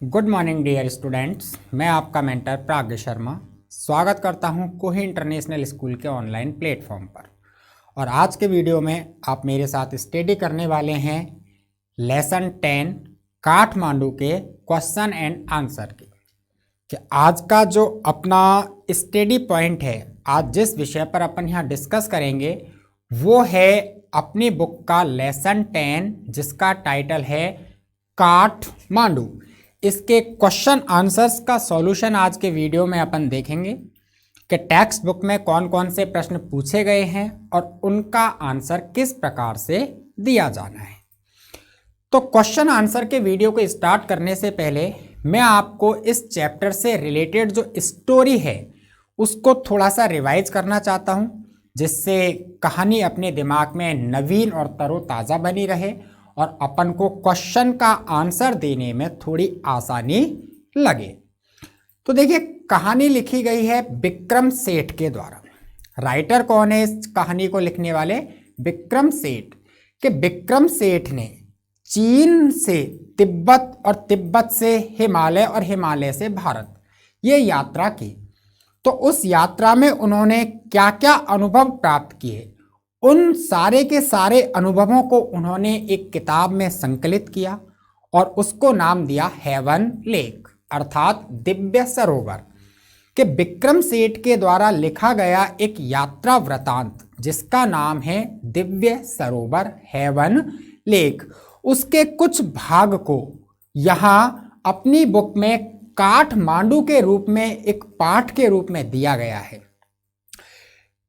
Good morning dear students, मैं आपका mentor प्राग्ञ Sharma स्वागत करता हूं कोही इंटरनेशनल स्कूल के ऑनलाइन प्लेटफॉर्म पर। और आज के वीडियो में आप मेरे साथ स्टडी करने वाले हैं लेसन 10 काठमांडू के क्वेश्चन एंड आंसर की। कि आज का जो अपना स्टडी पॉइंट है, आज जिस विषय पर अपन यहाँ डिस्कस करेंगे वो है अपनी बुक का लेसन 10 जिसका टाइटल है काठमांडू। इसके क्वेश्चन आंसर्स का सॉल्यूशन आज के वीडियो में अपन देखेंगे कि टेक्स्ट बुक में कौन कौन से प्रश्न पूछे गए हैं और उनका आंसर किस प्रकार से दिया जाना है। तो क्वेश्चन आंसर के वीडियो को स्टार्ट करने से पहले मैं आपको इस चैप्टर से रिलेटेड जो स्टोरी है उसको थोड़ा सा रिवाइज करना चाहता हूं, जिससे कहानी अपने दिमाग में नवीन और तरोताज़ा बनी रहे और अपन को क्वेश्चन का आंसर देने में थोड़ी आसानी लगे। तो देखिए, कहानी लिखी गई है विक्रम सेठ के द्वारा। राइटर कौन है इस कहानी को लिखने वाले? विक्रम सेठ। कि विक्रम सेठ ने चीन से तिब्बत और तिब्बत से हिमालय और हिमालय से भारत ये यात्रा की। तो उस यात्रा में उन्होंने क्या क्या अनुभव प्राप्त किए, उन सारे के सारे अनुभवों को उन्होंने एक किताब में संकलित किया और उसको नाम दिया हेवन लेक अर्थात दिव्य सरोवर। कि विक्रम सेठ के द्वारा लिखा गया एक यात्रा वृतांत जिसका नाम है दिव्य सरोवर हेवन लेक, उसके कुछ भाग को यहाँ अपनी बुक में काठमांडू के रूप में एक पाठ के रूप में दिया गया है।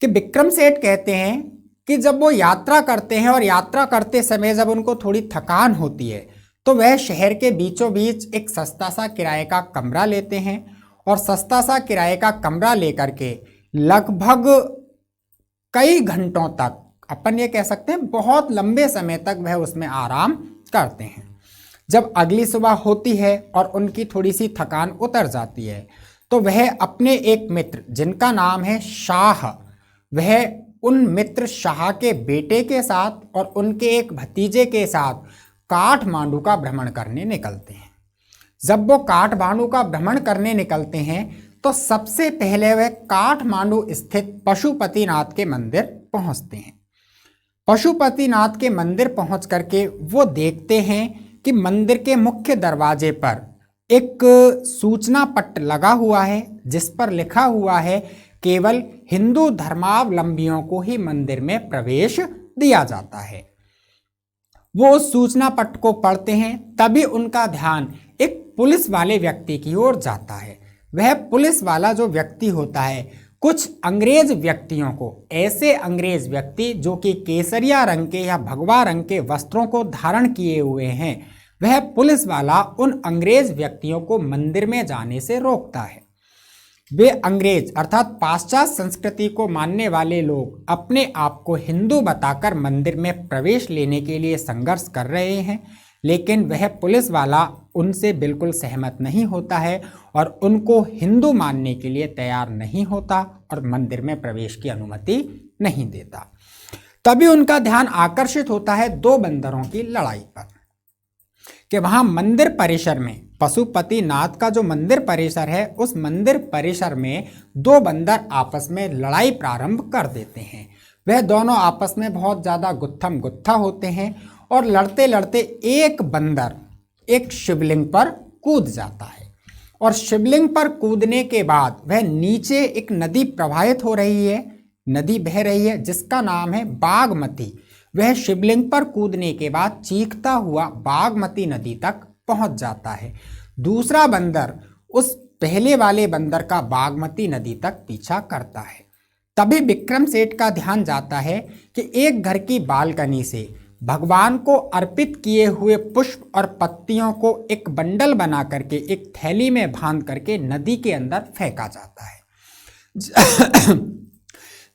कि विक्रम सेठ कहते हैं कि जब वो यात्रा करते हैं और यात्रा करते समय जब उनको थोड़ी थकान होती है तो वह शहर के बीचों बीच एक सस्ता सा किराए का कमरा लेते हैं और सस्ता सा किराए का कमरा लेकर के लगभग कई घंटों तक, अपन ये कह सकते हैं बहुत लंबे समय तक वह उसमें आराम करते हैं। जब अगली सुबह होती है और उनकी थोड़ी सी थकान उतर जाती है तो वह अपने एक मित्र जिनका नाम है शाह, वह उन मित्र शाह के बेटे के साथ और उनके एक भतीजे के साथ काठमांडू का भ्रमण करने निकलते हैं। जब वो काठमांडू का भ्रमण करने निकलते हैं तो सबसे पहले वह काठमांडू स्थित पशुपतिनाथ के मंदिर पहुंचते हैं। पशुपतिनाथ के मंदिर पहुंच करके वो देखते हैं कि मंदिर के मुख्य दरवाजे पर एक सूचना पट्ट लगा हुआ है जिस पर लिखा हुआ है केवल हिंदू धर्मावलंबियों को ही मंदिर में प्रवेश दिया जाता है। वो उस सूचना पट्ट को पढ़ते हैं, तभी उनका ध्यान एक पुलिस वाले व्यक्ति की ओर जाता है। वह पुलिस वाला जो व्यक्ति होता है कुछ अंग्रेज व्यक्तियों को, ऐसे अंग्रेज व्यक्ति जो कि केसरिया रंग के या भगवा रंग के वस्त्रों को धारण किए हुए हैं, वह पुलिस वाला उन अंग्रेज व्यक्तियों को मंदिर में जाने से रोकता है। वे अंग्रेज अर्थात पाश्चात्य संस्कृति को मानने वाले लोग अपने आप को हिंदू बताकर मंदिर में प्रवेश लेने के लिए संघर्ष कर रहे हैं, लेकिन वह पुलिस वाला उनसे बिल्कुल सहमत नहीं होता है और उनको हिंदू मानने के लिए तैयार नहीं होता और मंदिर में प्रवेश की अनुमति नहीं देता। तभी उनका ध्यान आकर्षित होता है दो बंदरों की लड़ाई पर। कि वहां मंदिर परिसर में, पशुपतिनाथ का जो मंदिर परिसर है, उस मंदिर परिसर में दो बंदर आपस में लड़ाई प्रारंभ कर देते हैं। वह दोनों आपस में बहुत ज़्यादा गुत्थम गुत्था होते हैं और लड़ते लड़ते एक बंदर एक शिवलिंग पर कूद जाता है और शिवलिंग पर कूदने के बाद वह नीचे एक नदी प्रवाहित हो रही है, नदी बह रही है जिसका नाम है बागमती। वह शिवलिंग पर कूदने के बाद चीखता हुआ बागमती नदी तक पहुंच जाता है। दूसरा बंदर उस पहले वाले बंदर का बागमती नदी तक पीछा करता है। तभी विक्रम सेठ का ध्यान जाता है कि एक घर की बालकनी से भगवान को अर्पित किए हुए पुष्प और पत्तियों को एक बंडल बना करके एक थैली में बांध करके नदी के अंदर फेंका जाता है।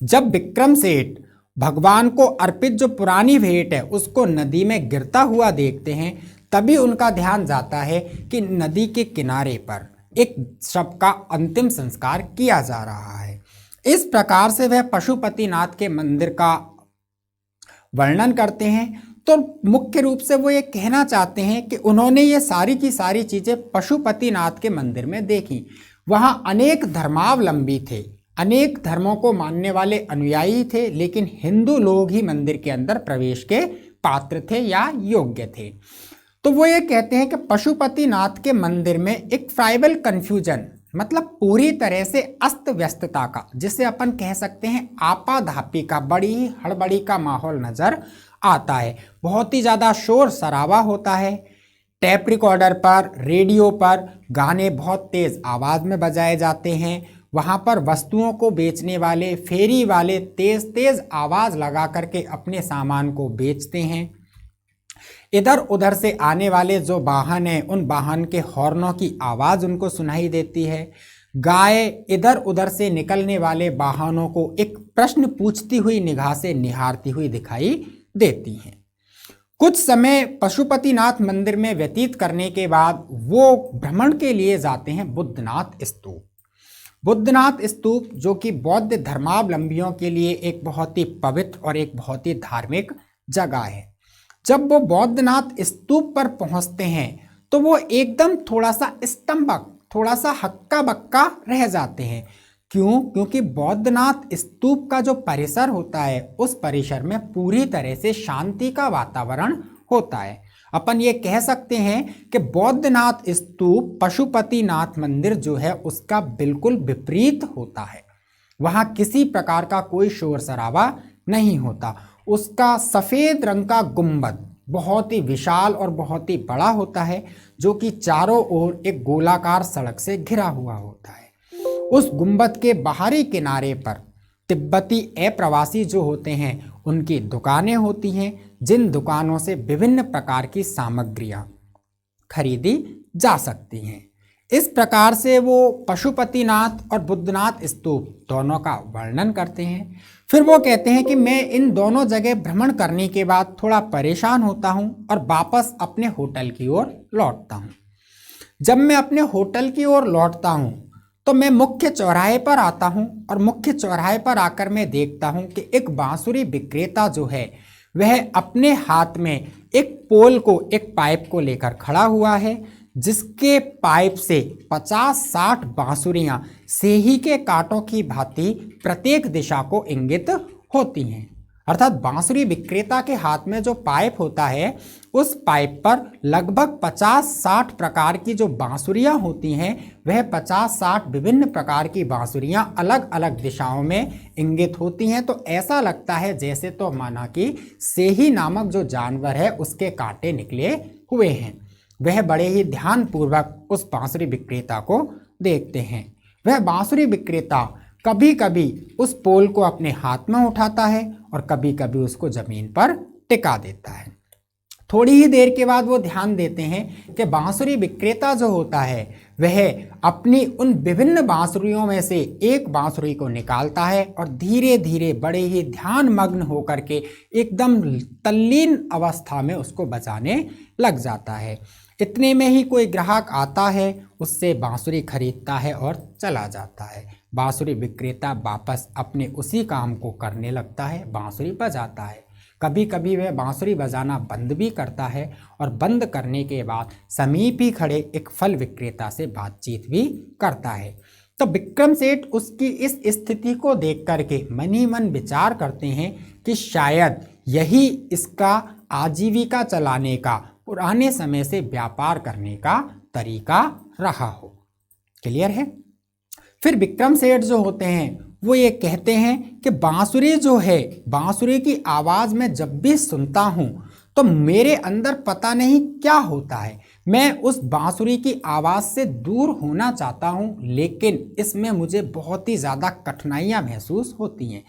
जब विक्रम सेठ भगवान को अर्पित जो पुरानी भेंट है उसको नदी में गिरता हुआ देखते हैं, तभी उनका ध्यान जाता है कि नदी के किनारे पर एक शव का अंतिम संस्कार किया जा रहा है। इस प्रकार से वह पशुपतिनाथ के मंदिर का वर्णन करते हैं। तो मुख्य रूप से वो ये कहना चाहते हैं कि उन्होंने ये सारी की सारी चीजें पशुपतिनाथ के मंदिर में देखी। वहां अनेक धर्मावलंबी थे, अनेक धर्मों को मानने वाले अनुयायी थे, लेकिन हिंदू लोग ही मंदिर के अंदर प्रवेश के पात्र थे या योग्य थे। तो वो ये कहते हैं कि पशुपतिनाथ के मंदिर में एक ट्राइबल कंफ्यूजन, मतलब पूरी तरह से अस्त व्यस्तता का, जिसे अपन कह सकते हैं आपाधापी का, बड़ी ही हड़बड़ी का माहौल नजर आता है। बहुत ही ज्यादा शोर शराबा होता है। टेप रिकॉर्डर पर, रेडियो पर गाने बहुत तेज आवाज में बजाए जाते हैं। वहां पर वस्तुओं को बेचने वाले फेरी वाले तेज तेज आवाज लगा करके अपने सामान को बेचते हैं। इधर उधर से आने वाले जो वाहन हैं, उन वाहन के हॉर्नों की आवाज उनको सुनाई देती है। गाय इधर उधर से निकलने वाले वाहनों को एक प्रश्न पूछती हुई निगाह से निहारती हुई दिखाई देती हैं। कुछ समय पशुपतिनाथ मंदिर में व्यतीत करने के बाद वो भ्रमण के लिए जाते हैं बुद्धनाथ स्तूप। बुद्धनाथ स्तूप जो कि बौद्ध धर्मावलंबियों के लिए एक बहुत ही पवित्र और एक बहुत ही धार्मिक जगह है। जब वो बौद्धनाथ स्तूप पर पहुंचते हैं तो वो एकदम थोड़ा सा स्तंभक, थोड़ा सा हक्का बक्का रह जाते हैं। क्यों? क्योंकि बौद्धनाथ स्तूप का जो परिसर होता है, उस परिसर में पूरी तरह से शांति का वातावरण होता है। अपन ये कह सकते हैं कि बौद्धनाथ स्तूप पशुपतिनाथ मंदिर जो है उसका बिल्कुल विपरीत होता है। वहां किसी प्रकार का कोई शोर शराबा नहीं होता। उसका सफेद रंग का गुंबद बहुत ही विशाल और बहुत ही बड़ा होता है, जो कि चारों ओर एक गोलाकार सड़क से घिरा हुआ होता है। उस गुंबद के बाहरी किनारे पर तिब्बती अप्रवासी जो होते हैं उनकी दुकानें होती हैं, जिन दुकानों से विभिन्न प्रकार की सामग्रियां खरीदी जा सकती हैं। इस प्रकार से वो पशुपतिनाथ और बुद्धनाथ स्तूप दोनों का वर्णन करते हैं। फिर वो कहते हैं कि मैं इन दोनों जगह भ्रमण करने के बाद थोड़ा परेशान होता हूं और वापस अपने होटल की ओर लौटता हूं। जब मैं अपने होटल की ओर लौटता हूं तो मैं मुख्य चौराहे पर आता हूं और मुख्य चौराहे पर आकर मैं देखता हूं कि एक बांसुरी विक्रेता जो है वह अपने हाथ में एक पोल को, एक पाइप को लेकर खड़ा हुआ है, जिसके पाइप से 50-60 बांसुरियां सेही के कांटों की भांति प्रत्येक दिशा को इंगित होती हैं। अर्थात बांसुरी विक्रेता के हाथ में जो पाइप होता है, उस पाइप पर लगभग 50-60 प्रकार की जो बांसुरियां होती हैं, वह 50-60 विभिन्न प्रकार की बांसुरियां अलग अलग दिशाओं में इंगित होती हैं। तो ऐसा लगता है जैसे तो माना कि सेही नामक जो जानवर है उसके कांटे निकले हुए हैं। वह बड़े ही ध्यानपूर्वक उस बांसुरी विक्रेता को देखते हैं। वह बांसुरी विक्रेता कभी कभी उस पोल को अपने हाथ में उठाता है और कभी कभी उसको जमीन पर टिका देता है। थोड़ी ही देर के बाद वो ध्यान देते हैं कि बांसुरी विक्रेता जो होता है वह अपनी उन विभिन्न बांसुरियों में से एक बांसुरी को निकालता है और धीरे धीरे बड़े ही ध्यान मग्न होकर के एकदम तल्लीन अवस्था में उसको बजाने लग जाता है। इतने में ही कोई ग्राहक आता है, उससे बांसुरी खरीदता है और चला जाता है। बांसुरी विक्रेता वापस अपने उसी काम को करने लगता है, बांसुरी बजाता है। कभी कभी वह बांसुरी बजाना बंद भी करता है और बंद करने के बाद समीप ही खड़े एक फल विक्रेता से बातचीत भी करता है। तो विक्रम सेठ उसकी इस स्थिति को देख करके मन ही मन विचार करते हैं कि शायद यही इसका आजीविका चलाने का, पुराने समय से व्यापार करने का तरीका रहा हो। क्लियर है? फिर विक्रम सेठ जो होते हैं वो ये कहते हैं कि बांसुरी जो है, बांसुरी की आवाज़ में जब भी सुनता हूँ तो मेरे अंदर पता नहीं क्या होता है। मैं उस बांसुरी की आवाज़ से दूर होना चाहता हूँ, लेकिन इसमें मुझे बहुत ही ज़्यादा कठिनाइयाँ महसूस होती हैं।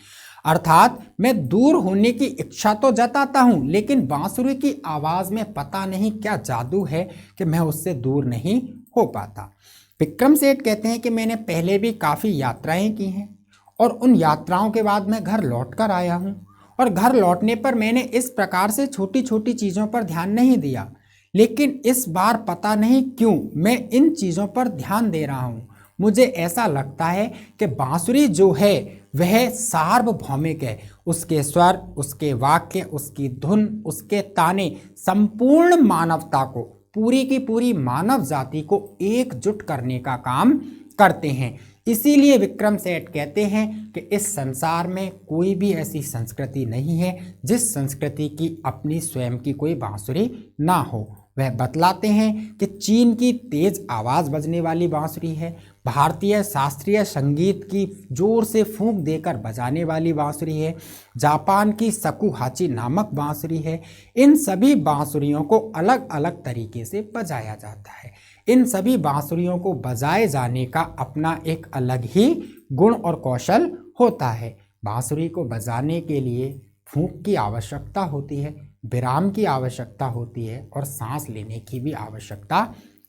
अर्थात मैं दूर होने की इच्छा तो जताता हूँ, लेकिन बांसुरी की आवाज़ में पता नहीं क्या जादू है कि मैं उससे दूर नहीं हो पाता। विक्रम सेठ कहते हैं कि मैंने पहले भी काफ़ी यात्राएं की हैं और उन यात्राओं के बाद मैं घर लौट कर आया हूँ, और घर लौटने पर मैंने इस प्रकार से छोटी छोटी चीज़ों पर ध्यान नहीं दिया, लेकिन इस बार पता नहीं क्यों मैं इन चीज़ों पर ध्यान दे रहा हूँ। मुझे ऐसा लगता है कि बांसुरी जो है वह सार्वभौमिक है। उसके स्वर, उसके वाक्य, उसकी धुन, उसके ताने संपूर्ण मानवता को, पूरी की पूरी मानव जाति को एकजुट करने का काम करते हैं। इसीलिए विक्रम सेठ कहते हैं कि इस संसार में कोई भी ऐसी संस्कृति नहीं है जिस संस्कृति की अपनी स्वयं की कोई बांसुरी ना हो। वह बतलाते हैं कि चीन की तेज आवाज़ बजने वाली बांसुरी है, भारतीय शास्त्रीय संगीत की जोर से फूंक देकर बजाने वाली बांसुरी है, जापान की शकुहाची नामक बांसुरी है। इन सभी बांसुरियों को अलग अलग तरीके से बजाया जाता है। इन सभी बांसुरियों को बजाए जाने का अपना एक अलग ही गुण और कौशल होता है। बांसुरी को बजाने के लिए फूंक की आवश्यकता होती है, विराम की आवश्यकता होती है और सांस लेने की भी आवश्यकता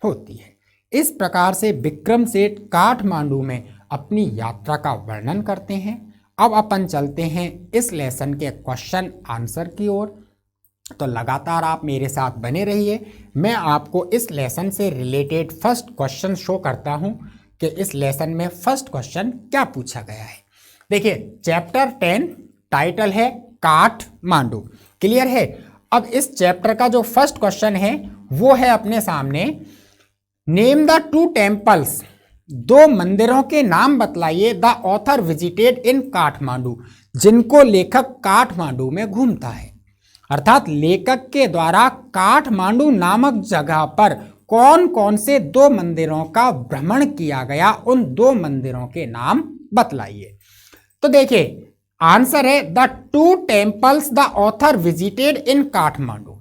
होती है। इस प्रकार से विक्रम सेठ काठमांडू में अपनी यात्रा का वर्णन करते हैं। अब अपन चलते हैं इस लेसन के क्वेश्चन आंसर की ओर। तो लगातार आप मेरे साथ बने रहिए। मैं आपको इस लेसन से रिलेटेड फर्स्ट क्वेश्चन शो करता हूं कि इस लेसन में फर्स्ट क्वेश्चन क्या पूछा गया है। देखिए, चैप्टर 10 टाइटल है काठमांडू। क्लियर है। अब इस चैप्टर का जो फर्स्ट क्वेश्चन है वो है अपने सामने, नेम द 2 टेम्पल्स, 2 मंदिरों के नाम बतलाइए the author visited in Kathmandu, जिनको लेखक काठमांडू में घूमता है। अर्थात लेखक के द्वारा काठमांडू नामक जगह पर कौन कौन से 2 मंदिरों का भ्रमण किया गया, उन 2 मंदिरों के नाम बतलाइए। तो देखिए, आंसर है the 2 temples the author visited in Kathmandu.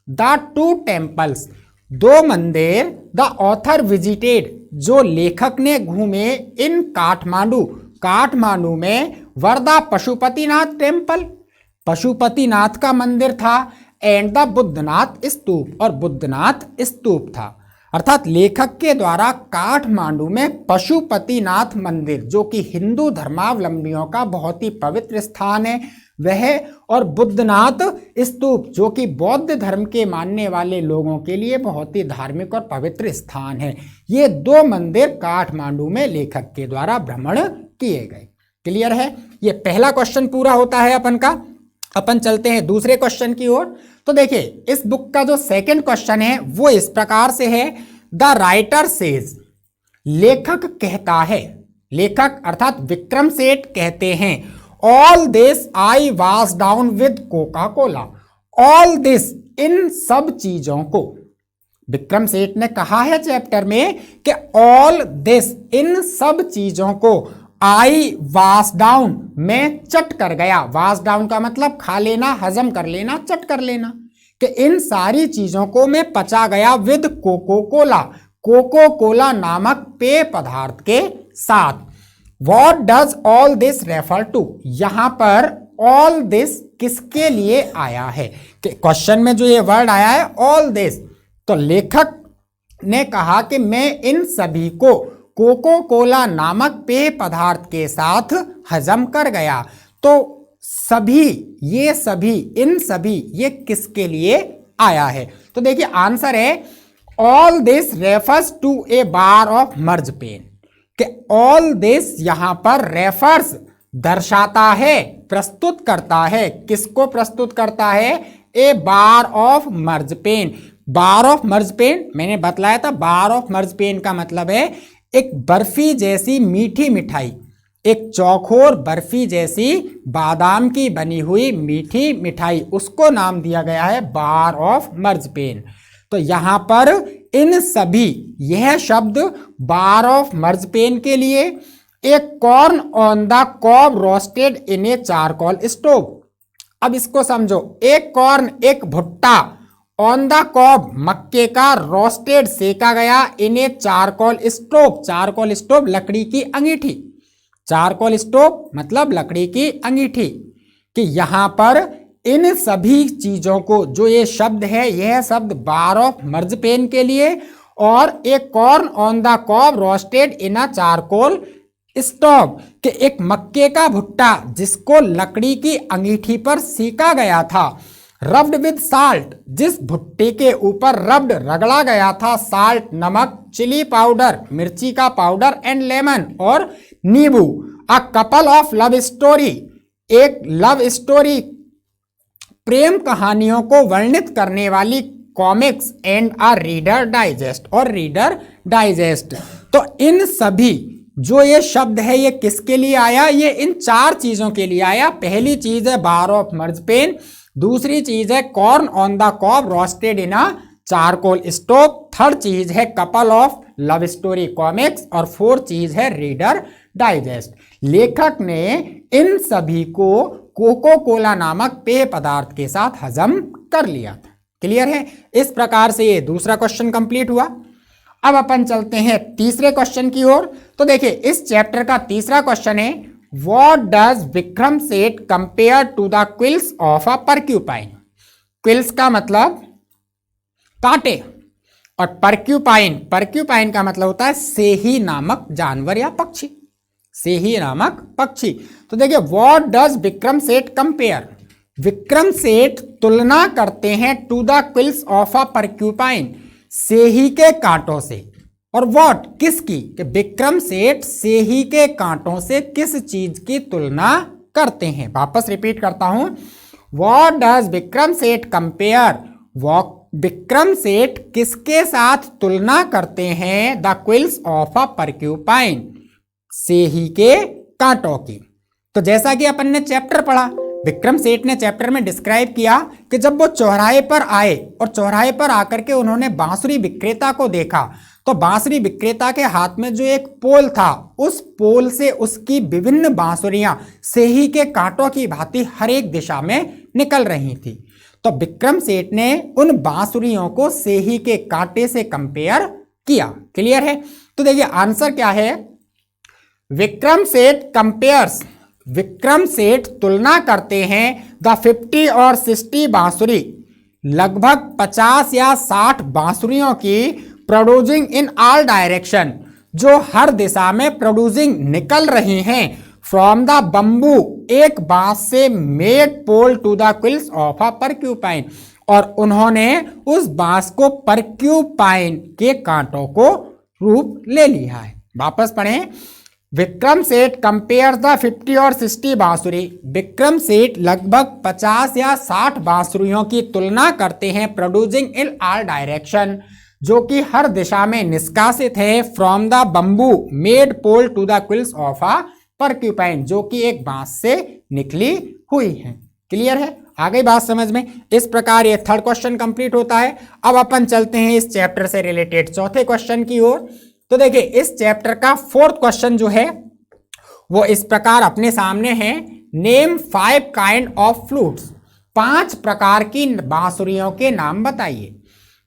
The 2 temples, 2 मंदिर, द ऑथर विजिटेड, जो लेखक ने घूमे, इन काठमांडू, काठमांडू में वरदा पशुपतिनाथ टेम्पल, पशुपतिनाथ का मंदिर था, एंड द बुद्धनाथ स्तूप, और बुद्धनाथ स्तूप था। अर्थात लेखक के द्वारा काठमांडू में पशुपतिनाथ मंदिर, जो कि हिंदू धर्मावलंबियों का बहुत ही पवित्र स्थान है, वह, और बुद्धनाथ स्तूप, जो कि बौद्ध धर्म के मानने वाले लोगों के लिए बहुत ही धार्मिक और पवित्र स्थान है। ये 2 मंदिर काठमांडू में लेखक के द्वारा भ्रमण किए गए। क्लियर है। ये पहला क्वेश्चन पूरा होता है अपन का। अपन चलते हैं दूसरे क्वेश्चन की ओर। तो देखिए, इस बुक का जो सेकंड क्वेश्चन है वो इस प्रकार से है, द राइटर सेज, लेखक कहता है, लेखक अर्थात विक्रम सेठ कहते हैं, all this I was down with Coca Cola, all this, इन सब चीजों को, विक्रम सेठ ने कहा है चैप्टर में कि ऑल दिस, इन सब चीजों को, आई वास डाउन, मैं चट कर गया। वास डाउन का मतलब खा लेना, हजम कर लेना, चट कर लेना, कि इन सारी चीजों को मैं पचा गया with coca cola, coca cola नामक पेय पदार्थ के साथ। What does all this refer to, यहां पर ऑल दिस किसके लिए आया है, कि क्वेश्चन में जो ये वर्ड आया है ऑल दिस, तो लेखक ने कहा कि मैं इन सभी को कोको कोला नामक पेय पदार्थ के साथ हजम कर गया। तो सभी, ये सभी, इन सभी, ये किसके लिए आया है। तो देखिए, आंसर है all this refers to a bar of merge pen, कि ऑल दिस यहां पर रेफर्स, दर्शाता है, प्रस्तुत करता है, किसको प्रस्तुत करता है, a bar of merge pain. Bar of merge pain मैंने बतलाया था, बार ऑफ मर्ज पेन का मतलब है एक बर्फी जैसी मीठी मिठाई, एक चौकोर बर्फी जैसी बादाम की बनी हुई मीठी मिठाई, उसको नाम दिया गया है बार ऑफ मर्ज पेन। तो यहां पर इन सभी, यह शब्द बार ऑफ मर्ज पेन के लिए, एक corn on the cob roasted in a charcoal stove. अब इसको समझो, एक कॉर्न, एक भुट्टा, ऑन द कॉब, मक्के का, रोस्टेड, सेका गया, इन a charcoal stove, charcoal stove लकड़ी की अंगीठी, चारकोल स्टोव मतलब लकड़ी की अंगीठी, कि यहां पर इन सभी चीजों को, जो ये शब्द है, यह शब्द बार ऑफ मर्ज पेन के लिए, और एक corn on the cob roasted in a charcoal stove, कि एक मक्के का भुट्टा जिसको लकड़ी की अंगीठी पर सेका गया था, रब्ड विद साल्ट, जिस भुट्टे के ऊपर रब्ड रगड़ा गया था, साल्ट नमक, चिली पाउडर मिर्ची का पाउडर, एंड लेमन और नींबू। A couple of love story, एक लव स्टोरी प्रेम कहानियों को वर्णित करने वाली comics, and a reader digest और रीडर डाइजेस्ट। तो इन सभी जो ये शब्द है ये किसके लिए आया, ये इन चार चीजों के लिए आया। पहली चीज है बार ऑफ मर्जपेन, दूसरी चीज है corn on the cob roasted in a charcoal stove, third चीज है couple of love story comics, और फोर्थ चीज है रीडर डाइजेस्ट। लेखक ने इन सभी को कोको कोला नामक पेय पदार्थ के साथ हजम कर लिया था। क्लियर है? इस प्रकार से ये दूसरा क्वेश्चन कंप्लीट हुआ। अब अपन चलते हैं तीसरे क्वेश्चन की ओर। तो देखिए इस चैप्टर का तीसरा क्वेश्चन है, what does Vikram Seth compare to the quills of a porcupine. Quills का मतलब कांटे, और पर्क्यूपाइन का मतलब होता है सेही नामक जानवर या पक्षी, सेही नामक पक्षी। तो देखिए what does Vikram Seth compare, Vikram Seth तुलना करते हैं to the quills of a porcupine, सेही के कांटों से। और व्हाट किसकी, कि विक्रम सेठ सेही के कांटों से किस चीज की तुलना करते हैं। वापस रिपीट करता हूं, what does Vikram Seth compare, Vikram Seth किसके साथ तुलना करते हैं, the quills of a porcupine, सेही के कांटों की। तो जैसा कि अपन ने चैप्टर पढ़ा, विक्रम सेठ ने चैप्टर में डिस्क्राइब किया कि जब वो चौराहे पर आए और चौराहे पर आकर के उन्होंने बांसुरी विक्रेता को देखा, तो बांसुरी विक्रेता के हाथ में जो एक पोल था, उस पोल से उसकी विभिन्न बांसुरियां सेही के कांटों की भांति हर एक दिशा में निकल रही थी। तो विक्रम सेठ ने उन बांसुरियों को सेही के कांटे से कंपेयर किया। क्लियर है? तो देखिए आंसर क्या है, विक्रम सेठ कंपेयर्स, विक्रम सेठ तुलना करते हैं द 50 और 60 बांसुरी, लगभग 50 या 60 बांसुरियों की, प्रोड्यूसिंग इन ऑल डायरेक्शन, जो हर दिशा में प्रोड्यूसिंग निकल रही हैं, फ्रॉम द बंबू, एक बांस से, made pole to the quills of a porcupine, और उन्होंने उस बांस को पर्क्यूपाइन के कांटों को रूप ले लिया है। वापस पढ़ें, विक्रम सेठ कंपेयर द 50 और 60 बांसुरी, विक्रम सेठ लगभग 50 या 60 बांसुरियों की तुलना करते हैं, प्रोड्यूसिंग इन ऑल डायरेक्शन, जो कि हर दिशा में निष्कासित है, from the bamboo, made pole to the quills of a porcupine, जो कि एक बांस से निकली हुई है। क्लियर है? आ गई बात समझ में? इस प्रकार ये थर्ड क्वेश्चन कंप्लीट होता है। अब अपन चलते हैं इस चैप्टर से रिलेटेड चौथे क्वेश्चन की ओर। तो देखिए इस चैप्टर का फोर्थ क्वेश्चन जो है वो इस प्रकार अपने सामने है, नेम 5 काइंड ऑफ फ्लूट्स, 5 प्रकार की बांसुरियों के नाम बताइए।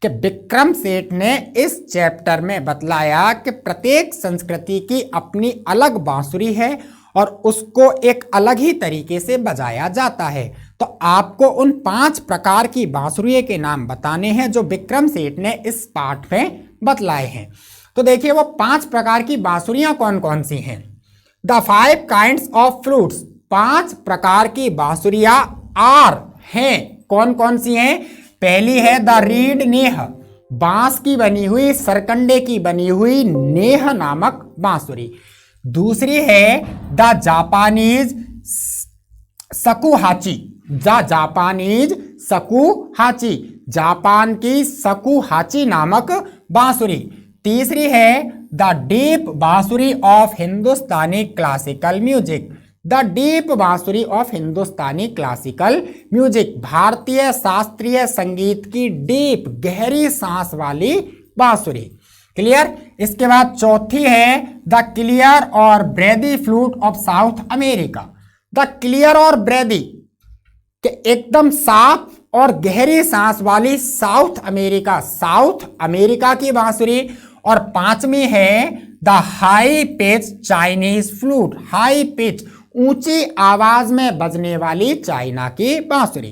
कि विक्रम सेठ ने इस चैप्टर में बतलाया कि प्रत्येक संस्कृति की अपनी अलग बांसुरी है और उसको एक अलग ही तरीके से बजाया जाता है। तो आपको उन 5 प्रकार की बांसुरी के नाम बताने हैं जो विक्रम सेठ ने इस पाठ में बतलाए हैं। तो देखिए वो 5 प्रकार की बांसुरियां कौन कौन सी हैं। द 5 काइंड्स ऑफ फ्लूट्स, 5 प्रकार की बांसुरियां आर हैं, कौन कौन सी हैं। पहली है द रीड नेह, बांस की बनी हुई, सरकंडे की बनी हुई नेह नामक बांसुरी। दूसरी है the Japanese shakuhachi, the Japanese shakuhachi, Japan की सकुहाची नामक बांसुरी। तीसरी है the deep bansuri of Hindustani classical music, the deep bansuri of Hindustani classical music, भारतीय शास्त्रीय संगीत की डीप गहरी सांस वाली बांसुरी। क्लियर? इसके बाद चौथी है द क्लियर और breathy flute of South America, the clear और ब्रेदी के एकदम साफ और गहरी सांस वाली साउथ अमेरिका की बांसुरी। और पांचवी है the high pitch Chinese flute, high pitch ऊंची आवाज में बजने वाली चाइना की बांसुरी।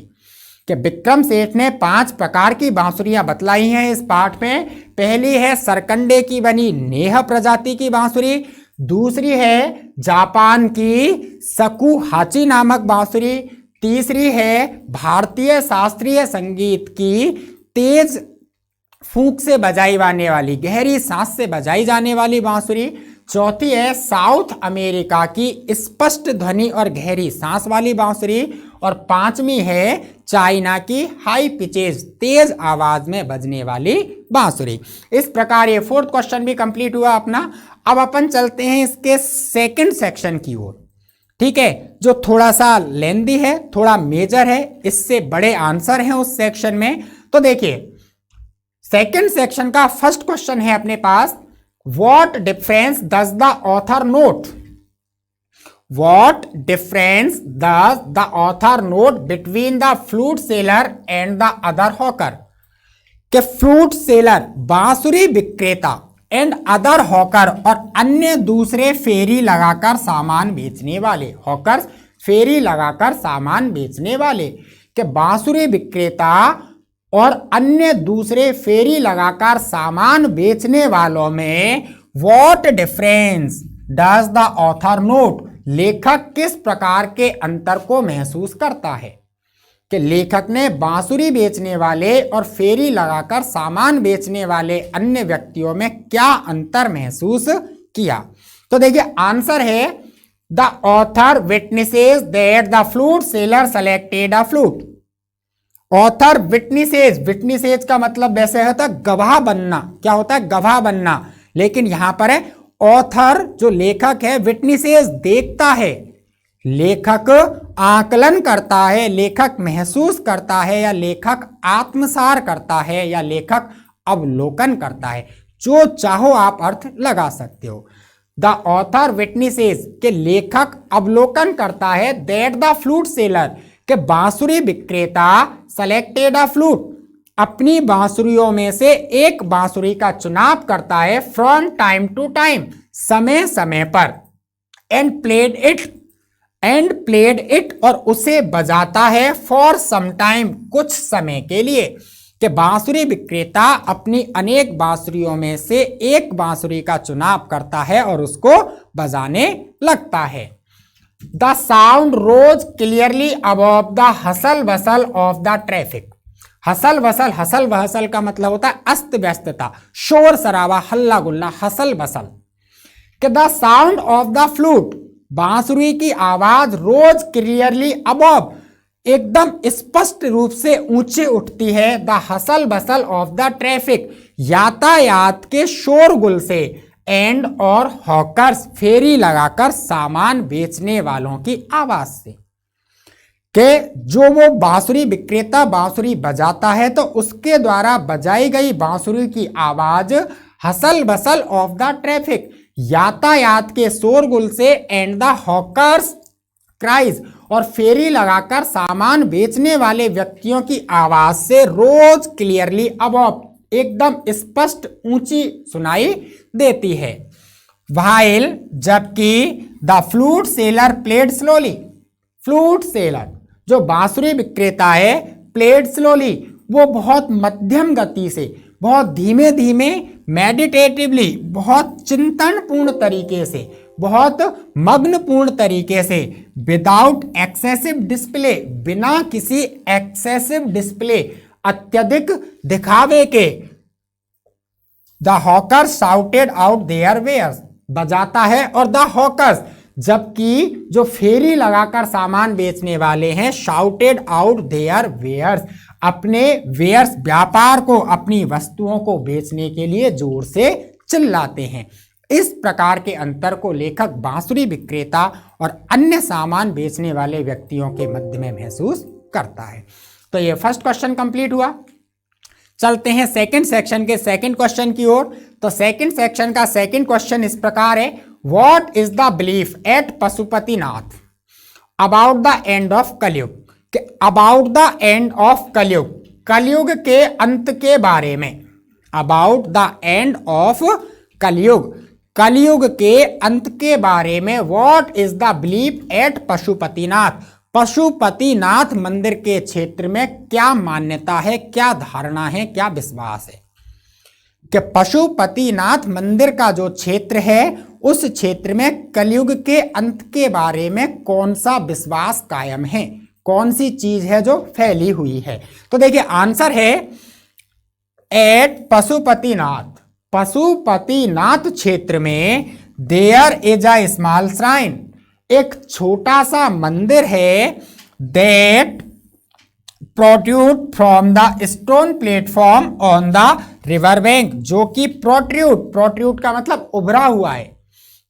कि विक्रम सेठ ने 5 प्रकार की बांसुरियां बतलाई हैं इस पाठ में। पहली है सरकंडे की बनी नेह प्रजाति की बांसुरी, दूसरी है जापान की सकुहाची नामक बांसुरी, तीसरी है भारतीय शास्त्रीय संगीत की तेज फूंक से बजाई जाने वाली, गहरी सांस से बजाई जाने वाली बांसुरी। चौथी है साउथ अमेरिका की स्पष्ट ध्वनि और गहरी सांस वाली बांसुरी। और पांचवी है चाइना की हाई पिचेज, तेज आवाज में बजने वाली बांसुरी। इस प्रकार ये फोर्थ क्वेश्चन भी कंप्लीट हुआ अपना। अब अपन चलते हैं इसके सेकंड सेक्शन की ओर, ठीक है, जो थोड़ा सा लेंदी है, थोड़ा मेजर है, इससे बड़े आंसर हैं उस सेक्शन में। तो देखिए सेकंड सेक्शन का फर्स्ट क्वेश्चन है अपने पास, what difference does the author note, what difference does the author note between the flute seller and the other hawker. के फ्लूट सेलर बांसुरी विक्रेता एंड अदर हॉकर और अन्य दूसरे फेरी लगाकर सामान बेचने वाले, हॉकर्स फेरी लगाकर सामान बेचने वाले, के बांसुरी विक्रेता और अन्य दूसरे फेरी लगाकर सामान बेचने वालों में what difference does the author note, लेखक किस प्रकार के अंतर को महसूस करता है। कि लेखक ने बांसुरी बेचने वाले और फेरी लगाकर सामान बेचने वाले अन्य व्यक्तियों में क्या अंतर महसूस किया। तो देखिए आंसर है the author witnesses that the flute seller selected a flute. Author witnesses, witnesses का मतलब वैसे होता है गवाह बनना, क्या होता है गवाह बनना, लेकिन यहां पर है ऑथर जो लेखक है, विटनेसेस देखता है, लेखक आकलन करता है, लेखक महसूस करता है, या लेखक आत्मसार करता है, या लेखक अवलोकन करता है, जो चाहो आप अर्थ लगा सकते हो। द ऑथर विटनेसेस के लेखक अवलोकन करता है, दैट द फ्लूट सेलर के बांसुरी विक्रेता सेलेक्टेड अ फ्लूट अपनी बांसुरियों में से एक बांसुरी का चुनाव करता है, फ्रॉम टाइम टू टाइम समय समय पर, एंड प्लेड इट और उसे बजाता है, फॉर सम टाइम कुछ समय के लिए। कि बांसुरी विक्रेता अपनी अनेक बांसुरियों में से एक बांसुरी का चुनाव करता है और उसको बजाने लगता है। The sound rose clearly above the hustle bustle of the traffic. Hustle bustle का मतलब होता है अस्त व्यस्तता, शोर शराबा, हल्ला गुल्ला, हसल वसल। कि the sound of the flute बांसुरी की आवाज रोज क्लियरली अबव एकदम स्पष्ट रूप से ऊंचे उठती है, the hustle bustle of the traffic यातायात के शोरगुल से, एंड और हॉकर्स फेरी लगाकर सामान बेचने वालों की आवाज से। के जो वो बांसुरी विक्रेता बांसुरी बजाता है तो उसके द्वारा बजाई गई बांसुरी की आवाज hustle bustle of the traffic यातायात के शोरगुल से, एंड द हॉकर्स क्राइज और फेरी लगाकर सामान बेचने वाले व्यक्तियों की आवाज से, रोज क्लियरली अबव एकदम स्पष्ट ऊंची सुनाई देती है। व्हाइल जबकि the flute seller played slowly, flute seller जो बांसुरी विक्रेता है प्लेड स्लोली, वो बहुत मध्यम गति से, बहुत धीमे धीमे, मेडिटेटिवली बहुत चिंतनपूर्ण तरीके से, बहुत मग्नपूर्ण तरीके से, विदाउट एक्सेसिव डिस्प्ले बिना किसी एक्सेसिव डिस्प्ले अत्यधिक दिखावे के, the hawkers shouted out their wares बजाता है, और द हॉकर्स जबकि जो फेरी लगाकर सामान बेचने वाले हैं, शाउटेड आउट देयर वेयर्स अपने वेयर्स व्यापार को, अपनी वस्तुओं को बेचने के लिए जोर से चिल्लाते हैं। इस प्रकार के अंतर को लेखक बांसुरी विक्रेता और अन्य सामान बेचने वाले व्यक्तियों के मध्य में महसूस करता है। तो ये फर्स्ट क्वेश्चन कंप्लीट हुआ। चलते हैं सेकंड सेक्शन के सेकंड क्वेश्चन की ओर। तो सेकंड सेक्शन का सेकंड क्वेश्चन इस प्रकार है, what is the belief at Pashupatinath about the end of Kalyug. About the end of Kalyug, Kalyug के अंत के बारे में, about the end of Kalyug, Kalyug के अंत के बारे में, what is the belief at Pashupatinath, Pashupatinath मंदिर के क्षेत्र में क्या मान्यता है, क्या धारणा है, क्या विश्वास है। कि पशुपतिनाथ मंदिर का जो क्षेत्र है उस क्षेत्र में कलयुग के अंत के बारे में कौन सा विश्वास कायम है, कौन सी चीज है जो फैली हुई है? तो देखिए आंसर है एट पशुपतिनाथ। पशुपतिनाथ क्षेत्र में there is a small shrine, एक छोटा सा मंदिर है, that protrude from the stone platform on the river bank, जो कि प्रोट्रूड का मतलब उभरा हुआ है,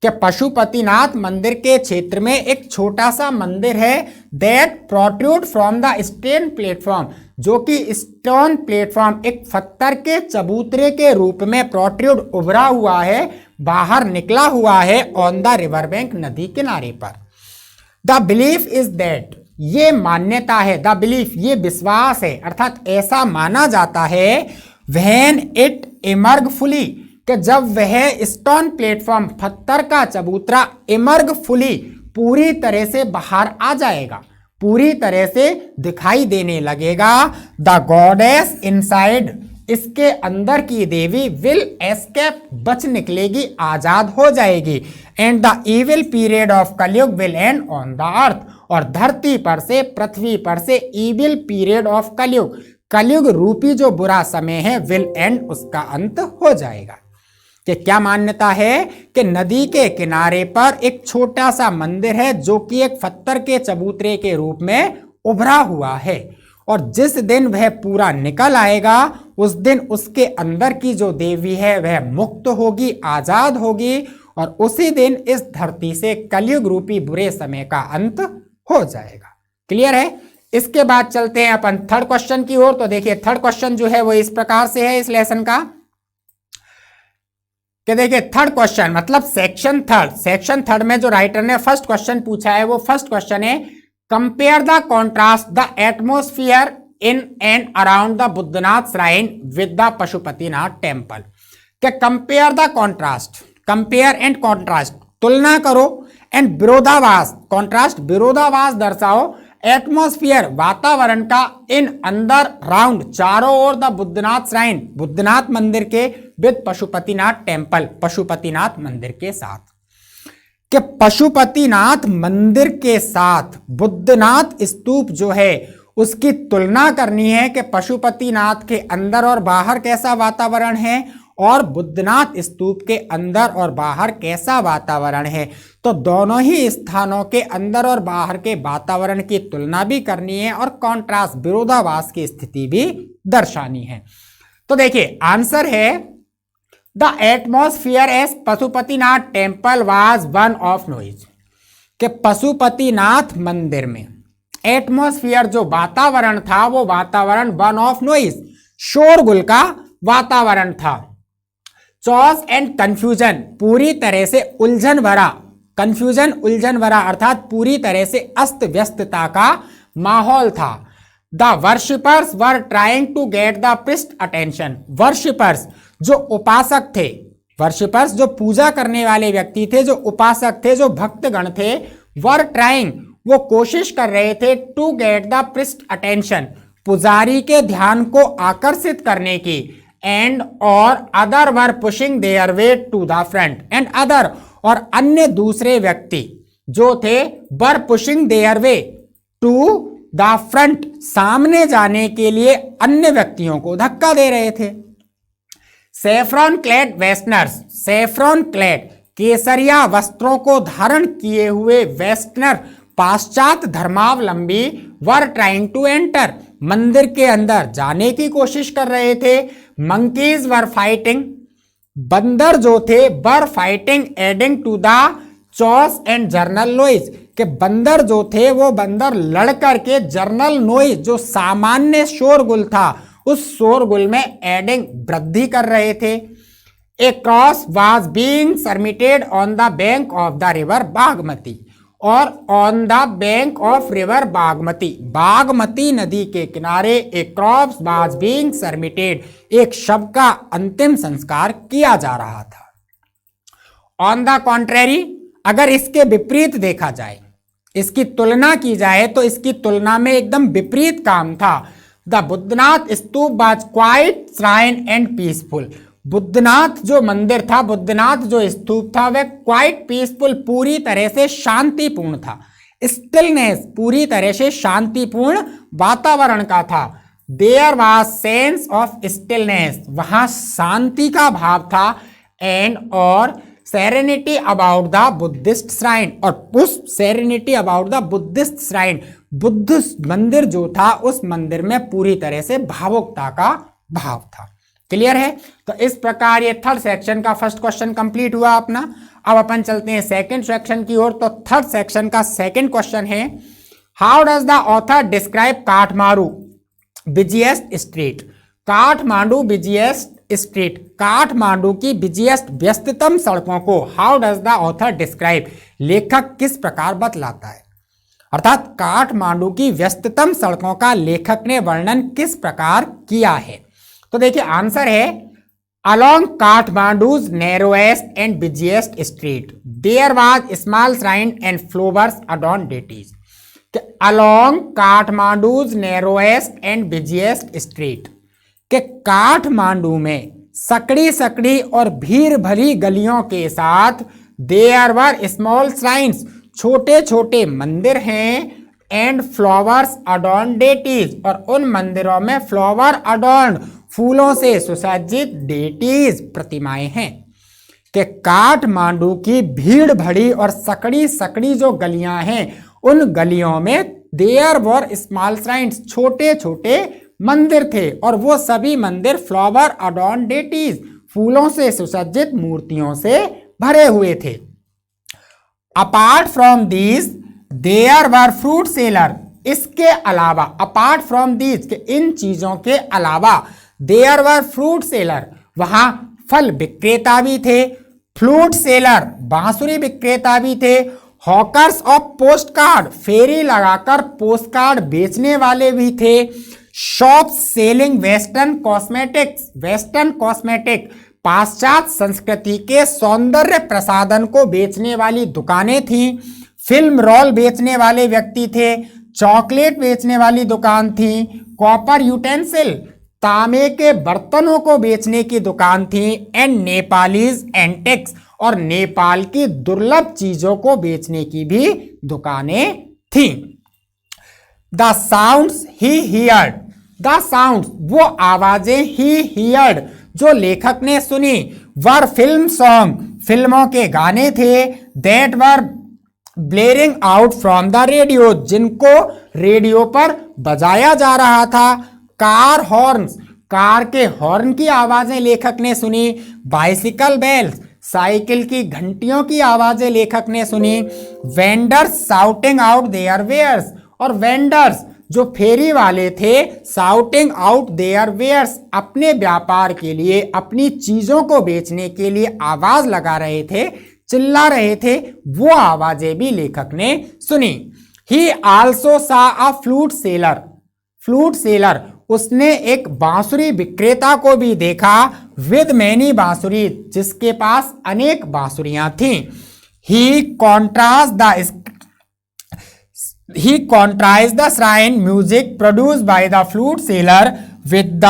कि पशुपतिनाथ मंदिर के क्षेत्र में एक छोटा सा मंदिर है, that protrude from the stone platform, जो कि स्टोन प्लेटफॉर्म एक पत्थर के चबूतरे के रूप में प्रोट्रूड उभरा हुआ है, बाहर निकला हुआ है, ऑन द रिवर बैंक, नदी किनारे पर। द बिलीफ इज दैट, ये मान्यता है, द बिलीफ ये विश्वास है, अर्थात ऐसा माना जाता है, व्हेन इट इमर्ग फुली, कि जब वह स्टोन प्लेटफॉर्म पत्थर का चबूतरा इमर्ग फुली पूरी तरह से बाहर आ जाएगा, पूरी तरह से दिखाई देने लगेगा, द गॉडेस इनसाइड, इसके अंदर की देवी विल एस्केप, बच निकलेगी, आजाद हो जाएगी, and the evil period of Kaliyug will end on the earth, और धरती पर से, पृथ्वी पर से इविल पीरियड ऑफ कलयुग, कलयुग रूपी जो बुरा समय है, विल एंड, उसका अंत हो जाएगा। कि क्या मान्यता है कि नदी के किनारे पर एक छोटा सा मंदिर है, जो कि एक पत्थर के चबूतरे के रूप में उभरा हुआ है, और जिस दिन वह पूरा निकल आएगा, उस दिन उसके अंदर की जो देवी है वह मुक्त होगी, आजाद होगी, और उसी दिन इस धरती से कलयुग रूपी बुरे समय का अंत हो जाएगा। क्लियर है? इसके बाद चलते हैं अपन थर्ड क्वेश्चन की ओर। तो देखिए थर्ड क्वेश्चन जो है वो इस प्रकार से है इस लेसन का, कि देखिए थर्ड क्वेश्चन मतलब सेक्शन थर्ड में जो राइटर ने फर्स्ट क्वेश्चन पूछा है, वो फर्स्ट क्वेश्चन है, compare the contrast the atmosphere in and around the Baudhnath shrine with the Pashupatinath temple. कि compare the contrast, compare and contrast, तुलना करो, एंड विरोधाभास, कॉन्ट्रास्ट विरोधाभास दर्शाओ, एटमोस्फियर वातावरण का, इन अंदर, राउंड चारों ओर, द बुद्धनाथ श्राइन बुद्धनाथ मंदिर के, विद पशुपतिनाथ टेम्पल पशुपतिनाथ मंदिर के साथ। कि पशुपतिनाथ मंदिर के साथ बुद्धनाथ स्तूप जो है उसकी तुलना करनी है, कि पशुपतिनाथ के अंदर और बाहर कैसा वातावरण है, और बुद्धनाथ स्तूप के अंदर और बाहर कैसा वातावरण है। तो दोनों ही स्थानों के अंदर और बाहर के वातावरण की तुलना भी करनी है, और कॉन्ट्रास्ट विरोधाभास की स्थिति भी दर्शानी है। तो देखिए आंसर है the atmosphere S Pashupatinath temple was one of noise. कि पशुपतिनाथ मंदिर में एटमोस्फियर जो वातावरण था, वो वातावरण वन ऑफ नॉइज, शोरगुल का वातावरण था। चॉस एंड कंफ्यूजन, पूरी तरह से उलझन भरा, कंफ्यूजन उलझन भरा अर्थात पूरी तरह से अस्त व्यस्तता का माहौल था। The worshippers were trying to get the priest attention, worshippers जो उपासक थे, वर्शिपर्स जो पूजा करने वाले व्यक्ति थे, जो उपासक थे, जो भक्तगण थे, वर ट्राइंग वो कोशिश कर रहे थे, to get the priest attention पुजारी के ध्यान को आकर्षित करने की, एंड और other were pushing their way to the front, and other और अन्य दूसरे व्यक्ति जो थे, were pushing their way to the front, सामने जाने के लिए अन्य व्यक्तियों को धक्का दे रहे थे। सेफ्रॉन क्लेड वेस्टनर्स, सेफ्रॉन क्लेड केसरिया वस्त्रों को धारण किए हुए वेस्टनर पाश्चात्य धर्मावलंबी वर ट्राइंग टू एंटर, मंदिर के अंदर जाने की कोशिश कर रहे थे। मंकीज वर फाइटिंग, बंदर जो थे, were fighting adding to the chaos and general noise, के बंदर जो थे वो बंदर लड़ करके जर्नल नॉइज जो सामान्य शोरगुल था, उस शोरगुल में एडिंग वृद्धि कर रहे थे। A cross was being submitted on the bank of the river Bagmati, और on the bank of river Bagmati, Bagmati नदी के किनारे एक क्रॉस वाज बीइंग सबमिटेड, एक शव का अंतिम संस्कार किया जा रहा था। ऑन द कॉन्ट्रेरी, अगर इसके विपरीत देखा जाए, इसकी तुलना की जाए, तो इसकी तुलना में एकदम विपरीत काम था। The Baudhnath stupa was quite shrine and peaceful, Baudhnath जो मंदिर था, बुद्धनाथ जो स्तूप था, वह क्वाइट पीसफुल पूरी तरह से शांतिपूर्ण था, स्टिलनेस, पूरी तरह से शांतिपूर्ण वातावरण का था। There was sense of stillness, वहां शांति का भाव था। एंड और serenity about the Buddhist shrine, और उस serenity about the Buddhist shrine, Buddha मंदिर जो था उस मंदिर में पूरी तरह से भावुकता का भाव था। क्लियर है? तो इस प्रकार ये थर्ड सेक्शन का फर्स्ट क्वेश्चन कंप्लीट हुआ अपना। अब अपन चलते हैं सेकंड सेक्शन की ओर। तो थर्ड सेक्शन का सेकंड क्वेश्चन है, how does the author describe Kathmandu busiest street. Kathmandu busiest street, Kathmandu की बिजिएस्ट व्यस्ततम सड़कों को how does the author describe, लेखक किस प्रकार बतलाता है। अर्थात काठमांडू की व्यस्ततम सड़कों का लेखक ने वर्णन किस प्रकार किया है। तो देखिए आंसर है, along Kathmandu's narrowest and busiest street there was small shrine and flowers adorned deities। along Kathmandu's narrowest and busiest street, के काठमांडू में सकड़ी सकड़ी और भीड़ भरी गलियों के साथ there were small shrines, छोटे छोटे मंदिर हैं, एंड फ्लावर्स अडॉर्न्ड डेटीज, और उन मंदिरों में फ्लावर अडॉर्न्ड, फूलों से सुसज्जित डेटीज, प्रतिमाएं हैं। कि काठमांडू की भीड़ भरी और सकड़ी सकड़ी जो गलियां हैं, उन गलियों में देयर वर स्मॉल श्राइन्स, छोटे छोटे मंदिर थे, और वो सभी मंदिर फ्लावर अडॉर्न्ड डेटीज, फूलों से सुसज्जित मूर्तियों से भरे हुए थे। Apart from these there were fruit seller, इसके अलावा, अपार्ट फ्रॉम दीज, के इन चीजों के अलावा, देयर वर फ्रूट सेलर, वहां फल विक्रेता भी थे, फ्लूट सेलर, बांसुरी विक्रेता भी थे, हॉकर्स ऑफ पोस्ट कार्ड, फेरी लगाकर पोस्ट कार्ड बेचने वाले भी थे, shop selling western cosmetics, western cosmetic, पाश्चात्य संस्कृति के सौंदर्य प्रसाधन को बेचने वाली दुकानें थीं, फिल्म रोल बेचने वाले व्यक्ति थे, चॉकलेट बेचने वाली दुकान थी, कॉपर यूटेंसिल, तांबे के बर्तनों को बेचने की दुकान थी, एंड नेपालीज एंटिक्स, और नेपाल की दुर्लभ चीजों को बेचने की भी दुकानें थी। The sounds he heard, the sounds, वो आवाजें ही हियर्ड, जो लेखक ने सुनी, वर फिल्म सॉन्ग, फिल्मों के गाने थे, that were ब्लेरिंग out from the radio, जिनको रेडियो पर बजाया जा रहा था, कार हॉर्न्स, कार के हॉर्न की आवाजें लेखक ने सुनी, बाइसिकल बेल्स, साइकिल की घंटियों की आवाजें लेखक ने सुनी, vendors shouting out their wares, और वेंडर्स जो फेरी वाले थे, साउटिंग आउट देयर वेयर्स, अपने व्यापार के लिए, अपनी चीजों को बेचने के लिए आवाज लगा रहे थे, चिल्ला रहे थे, वो आवाजें भी लेखक ने सुनी। ही आल्सो सा a flute seller, flute seller, उसने एक बांसुरी विक्रेता को भी देखा, विद मैनी बांसुरी, जिसके पास अनेक बांसुरियां थीं। He contrast the shrine music produced by the flute seller with the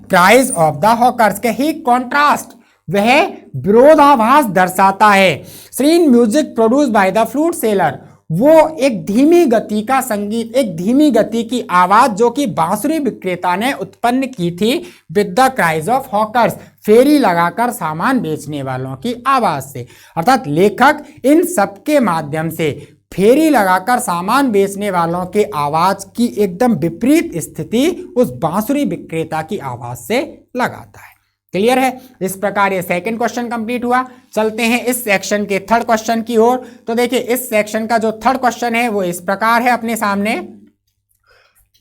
cries of the hawkers, के ही कॉन्ट्रास्ट, वह विरोधाभास दर्शाता है। Serene music produced by the flute seller, वो एक धीमी गति का संगीत, एक धीमी गति की आवाज जो कि बांसुरी विक्रेता ने उत्पन्न की थी, with the cries of hawkers, फेरी लगाकर सामान बेचने वालों की आवाज से। अर्थात लेखक इन सब के माध्यम से फेरी लगाकर सामान बेचने वालों के आवाज की एकदम विपरीत स्थिति उस बांसुरी विक्रेता की आवाज से लगाता है। क्लियर है? इस प्रकार ये सेकंड क्वेश्चन कंप्लीट हुआ। चलते हैं इस सेक्शन के थर्ड क्वेश्चन की ओर। तो देखिए इस सेक्शन का जो थर्ड क्वेश्चन है वो इस प्रकार है अपने सामने,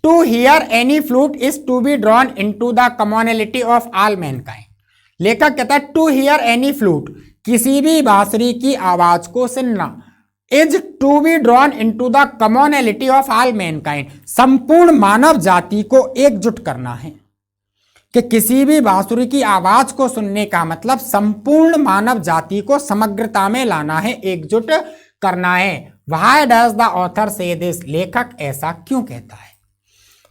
to hear any flute is to be drawn into the commonality of all mankind. लेखक कहता है टू हियर एनी फ्लूट, किसी भी बांसुरी की आवाज को सुनना, is to be drawn into the commonality of all mankind, संपूर्ण मानव जाति को एकजुट करना है। कि किसी भी बांसुरी की आवाज को सुनने का मतलब संपूर्ण मानव जाति को समग्रता में लाना है, एकजुट करना है। Why does the author say this, लेखक ऐसा क्यों कहता है?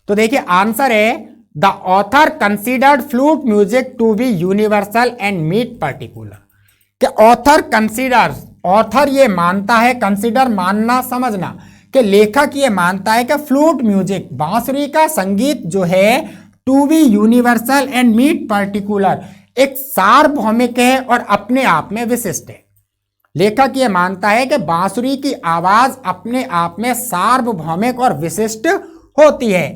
तो देखिए आंसर है, the author considered flute music to be universal and meet particular. कि ऑथर कंसीडर्स, ऑथर ये मानता है, कंसीडर मानना समझना, कि लेखक ये मानता है कि फ्लूट म्यूजिक, बांसुरी का संगीत जो है, to be universal and meet particular, एक सार्वभौमिक है और अपने आप में विशिष्ट है। लेखक ये मानता है कि बांसुरी की आवाज अपने आप में सार्वभौमिक और विशिष्ट होती है।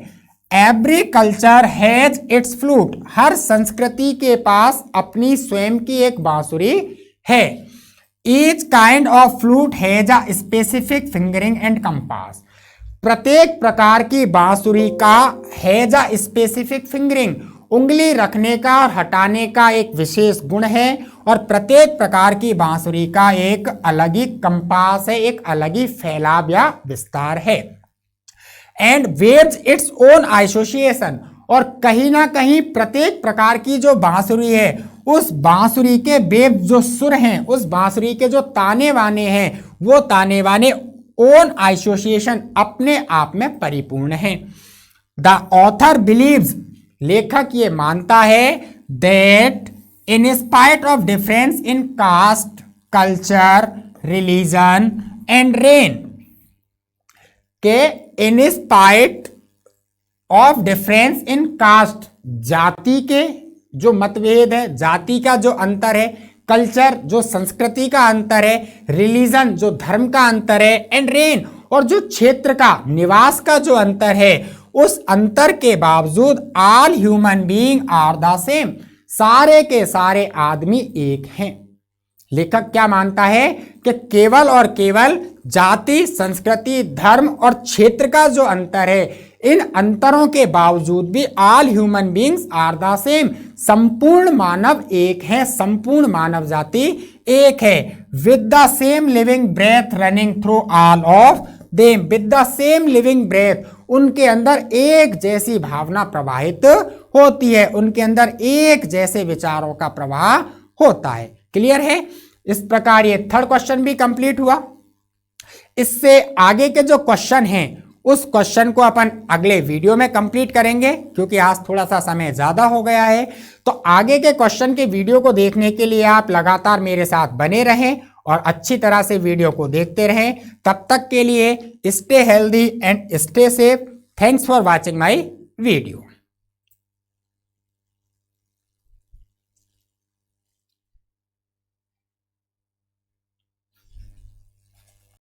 Every culture has its flute, हर संस्कृति के पास अपनी स्वयं की एक बांसुरी है। Each kind of flute has a specific fingering and compass, प्रत्येक प्रकार की बांसुरी का हैज अ स्पेसिफिक फिंगरिंग, उंगली रखने का और हटाने का एक विशेष गुण है, और प्रत्येक प्रकार की बांसुरी का एक अलग ही कंपास है, एक अलग ही फैलाव या विस्तार है। And waves its own association, और कहीं ना कहीं प्रत्येक प्रकार की जो बांसुरी है, उस बांसुरी के वेव जो सुर हैं, उस बांसुरी के जो ताने बाने हैं, वो ताने बाने ओन एसोसिएशन अपने आप में परिपूर्ण है। द ऑथर बिलीव्स, लेखक ये मानता है, that in spite of difference in caste, culture, religion and rain, के in spite of difference in caste, जाति के जो मतभेद है, जाति का जो अंतर है, कल्चर जो संस्कृति का अंतर है, रिलीजन जो धर्म का अंतर है, एंड रेन और जो क्षेत्र का निवास का जो अंतर है, उस अंतर के बावजूद all human being are the same, सारे के सारे आदमी एक हैं। लेखक क्या मानता है कि केवल और केवल जाति, संस्कृति, धर्म और क्षेत्र का जो अंतर है, इन अंतरों के बावजूद भी all human beings are the same, संपूर्ण मानव एक है, संपूर्ण मानव जाति एक है। With the same living breath running through all of them, with the same living breath, उनके अंदर एक जैसी भावना प्रवाहित होती है, उनके अंदर एक जैसे विचारों का प्रवाह होता है। क्लियर है? इस प्रकार ये थर्ड क्वेश्चन भी कंप्लीट हुआ। इससे आगे के जो क्वेश्चन हैं, उस क्वेश्चन को अपन अगले वीडियो में कंप्लीट करेंगे, क्योंकि आज थोड़ा सा समय ज्यादा हो गया है। तो आगे के क्वेश्चन के वीडियो को देखने के लिए आप लगातार मेरे साथ बने रहें और अच्छी तरह से वीडियो को देखते रहें। तब तक के लिए stay healthy and stay safe. Thanks for watching my video.